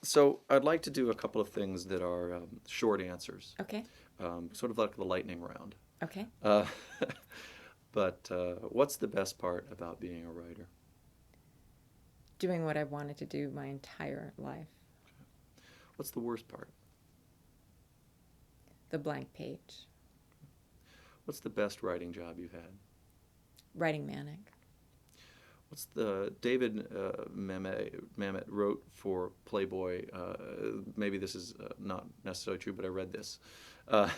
So I'd like to do a couple of things that are short answers, Okay. sort of like the lightning round. Okay. Uh, but what's the best part about being a writer? Doing what I've wanted to do my entire life. What's the worst part? The blank page. What's the best writing job you've had? Writing Manic. What's the David Mamet wrote for Playboy? Maybe this is not necessarily true, but I read this. Uh,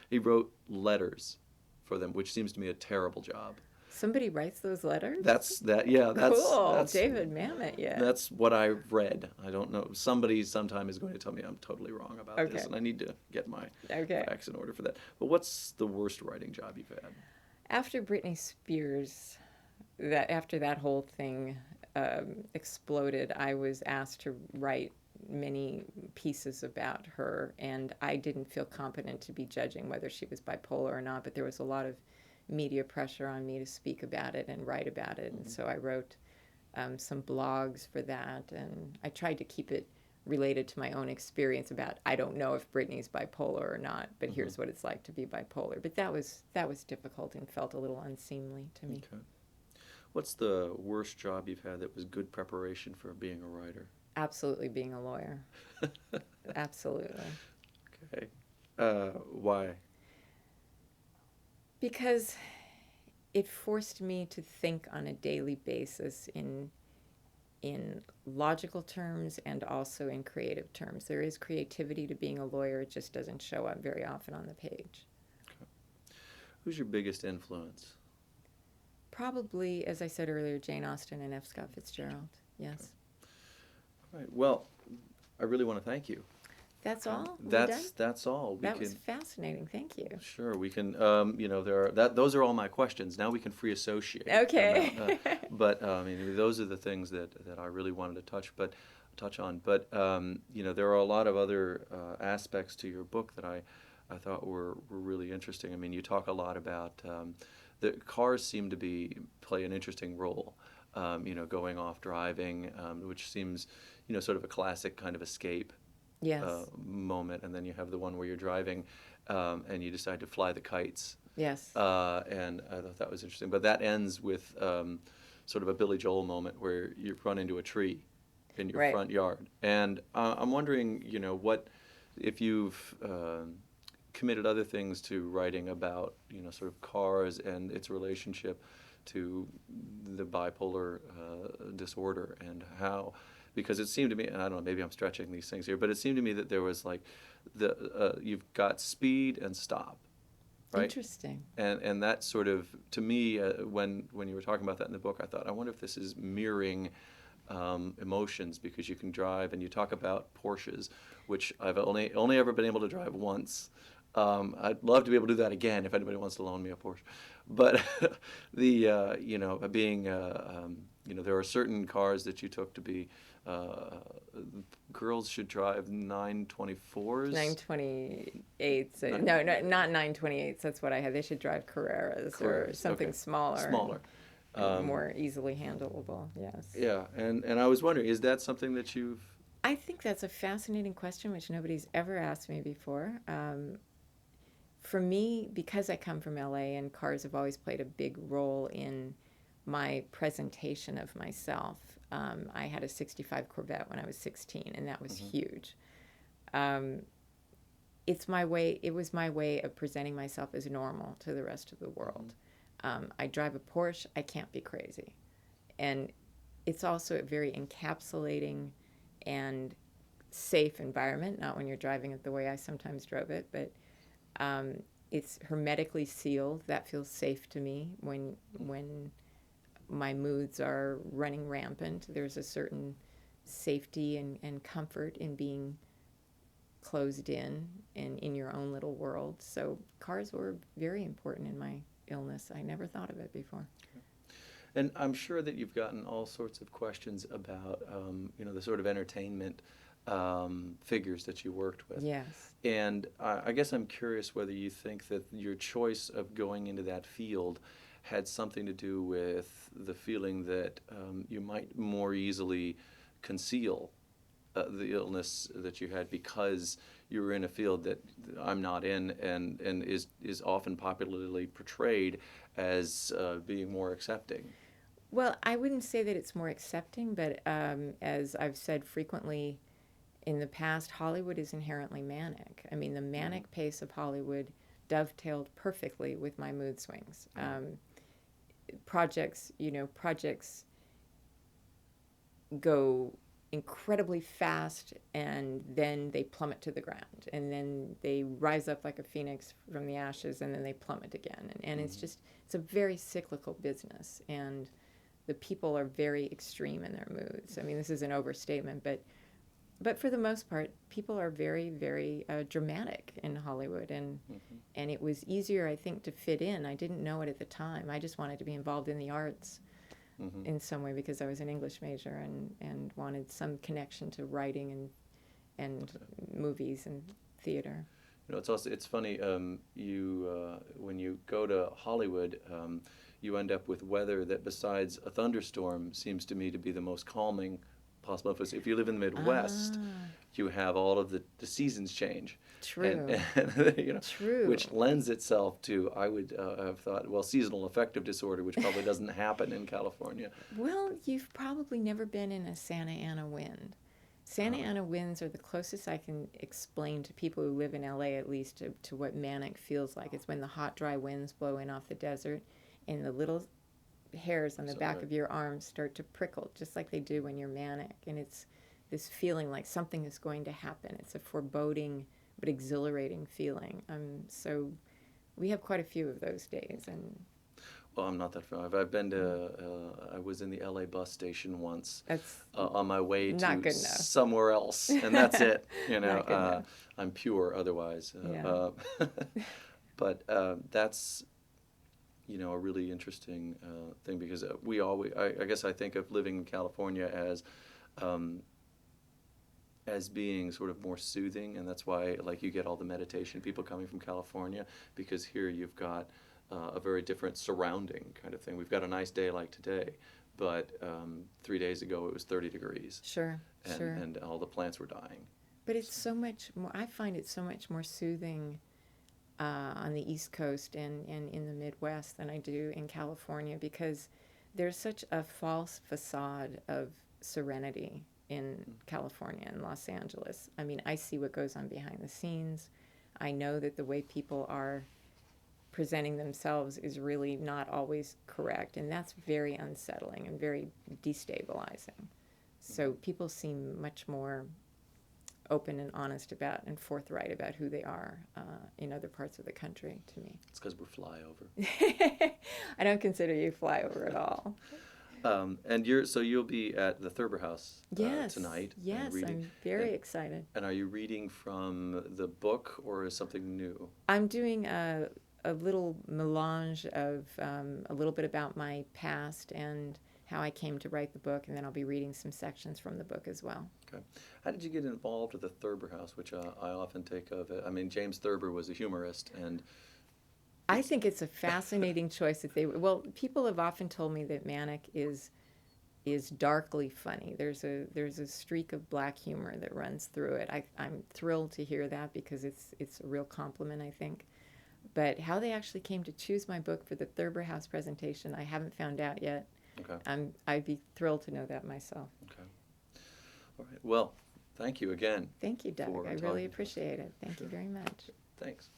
he wrote letters for them, which seems to me a terrible job. Somebody writes those letters? That's that. Yeah, Cool. David Mamet, yeah. that's what I read. I don't know. Somebody sometime is going to tell me I'm totally wrong about Okay. this, and I need to get my Okay. facts in order for that. But what's the worst writing job you've had? After Britney Spears, after that whole thing exploded, I was asked to write many pieces about her, and I didn't feel competent to be judging whether she was bipolar or not, but there was a lot of media pressure on me to speak about it and write about it, and so I wrote some blogs for that, and I tried to keep it related to my own experience about I don't know if Britney's bipolar or not, but here's what it's like to be bipolar. But that was difficult and felt a little unseemly to me. Okay. What's the worst job you've had that was good preparation for being a writer? Absolutely being a lawyer. Absolutely. Okay. Why? Because it forced me to think on a daily basis in logical terms and also in creative terms. There is creativity to being a lawyer, it just doesn't show up very often on the page. Okay. Who's your biggest influence? Probably, as I said earlier, Jane Austen and F. Scott Fitzgerald. Yes. Okay. All right. Well, I really want to thank you. That's all? We're done? That's all. That was fascinating. Thank you. Sure, we can. Those are all my questions. Now we can free associate. Okay. But I mean, those are the things that I really wanted to touch on. But there are a lot of other aspects to your book that I thought were really interesting. I mean, you talk a lot about the cars seem to play an interesting role. Going off driving, which seems sort of a classic kind of escape Yes. moment, and then you have the one where you're driving and you decide to fly the kites. Yes. And I thought that was interesting. But that ends with sort of a Billy Joel moment where you run into a tree in your Right. front yard. And I'm wondering, what if you've committed other things to writing about, sort of cars and its relationship to the bipolar disorder and how. Because it seemed to me, and I don't know, maybe I'm stretching these things here, but it seemed to me that there was like you've got speed and stop, right? Interesting. And that sort of, to me, when you were talking about that in the book, I thought, I wonder if this is mirroring emotions, because you can drive, and you talk about Porsches, which I've only ever been able to drive once. I'd love to be able to do that again if anybody wants to loan me a Porsche. But being there are certain cars that you took to be girls should drive 924s. 928s. No, not 928s. That's what I had. They should drive Carreras or something okay. smaller. Smaller. More easily handleable, yes. Yeah, and I was wondering, is that something that you've... I think that's a fascinating question, which nobody's ever asked me before. For me, because I come from LA and cars have always played a big role in my presentation of myself. I had a 65 Corvette when I was 16, and that was huge. It was my way of presenting myself as normal to the rest of the world. I drive a Porsche, I can't be crazy. And it's also a very encapsulating and safe environment, not when you're driving it the way I sometimes drove it, but it's hermetically sealed. That feels safe to me when my moods are running rampant. There's a certain safety and comfort in being closed in and in your own little world. So cars were very important in my illness. I never thought of it before. And I'm sure that you've gotten all sorts of questions about, the sort of entertainment figures that you worked with. Yes. And I guess I'm curious whether you think that your choice of going into that field had something to do with the feeling that you might more easily conceal the illness that you had because you were in a field that I'm not in, and is often popularly portrayed as being more accepting. Well, I wouldn't say that it's more accepting, but as I've said frequently in the past, Hollywood is inherently manic. I mean, the manic pace of Hollywood dovetailed perfectly with my mood swings. Projects go incredibly fast and then they plummet to the ground, and then they rise up like a phoenix from the ashes, and then they plummet again. And it's a very cyclical business, and the people are very extreme in their moods. I mean, this is an overstatement, but for the most part, people are very, very dramatic in Hollywood, and it was easier, I think, to fit in. I didn't know it at the time. I just wanted to be involved in the arts in some way because I was an English major and wanted some connection to writing and movies and theater. It's funny. When you go to Hollywood, you end up with weather that, besides a thunderstorm, seems to me to be the most calming possible. If you live in the Midwest, you have all of the seasons change. True. And True. Which lends itself to, I would have thought, well, seasonal affective disorder, which probably doesn't happen in California. Well, you've probably never been in a Santa Ana wind. Santa Ana winds are the closest I can explain to people who live in LA, at least, to what manic feels like. It's when the hot, dry winds blow in off the desert and the little hairs on the back of your arms start to prickle, just like they do when you're manic. And it's this feeling like something is going to happen. It's a foreboding but exhilarating feeling. So we have quite a few of those days. And well, I'm not that familiar. I've been to, I was in the LA bus station once on my way to somewhere else, and that's it. I'm pure otherwise. But that's, a really interesting thing, because I guess I think of living in California as being sort of more soothing, and that's why, like, you get all the meditation people coming from California, because here you've got a very different surrounding kind of thing. We've got a nice day like today, but 3 days ago it was 30 degrees. Sure. And all the plants were dying. But it's so much more, I find it so much more soothing on the East Coast and in the Midwest than I do in California, because there's such a false facade of serenity in California and Los Angeles. I mean, I see what goes on behind the scenes. I know that the way people are presenting themselves is really not always correct, and that's very unsettling and very destabilizing. So people seem much more open and honest about and forthright about who they are in other parts of the country, to me. It's because we're flyover. I don't consider you flyover at all. And you'll be at the Thurber House tonight. Yes, I'm very excited. And are you reading from the book, or is something new? I'm doing a little melange of a little bit about my past and how I came to write the book, and then I'll be reading some sections from the book as well. Okay. How did you get involved with the Thurber House, which I often take of? I mean, James Thurber was a humorist, and I think it's a fascinating choice that people have often told me that Manic is darkly funny. There's a streak of black humor that runs through it. I'm thrilled to hear that, because it's a real compliment, I think. But how they actually came to choose my book for the Thurber House presentation, I haven't found out yet. Okay. I'd be thrilled to know that myself. Okay. All right. Well, thank you again. Thank you, Doug. I really appreciate it. Thank you very much. Thanks.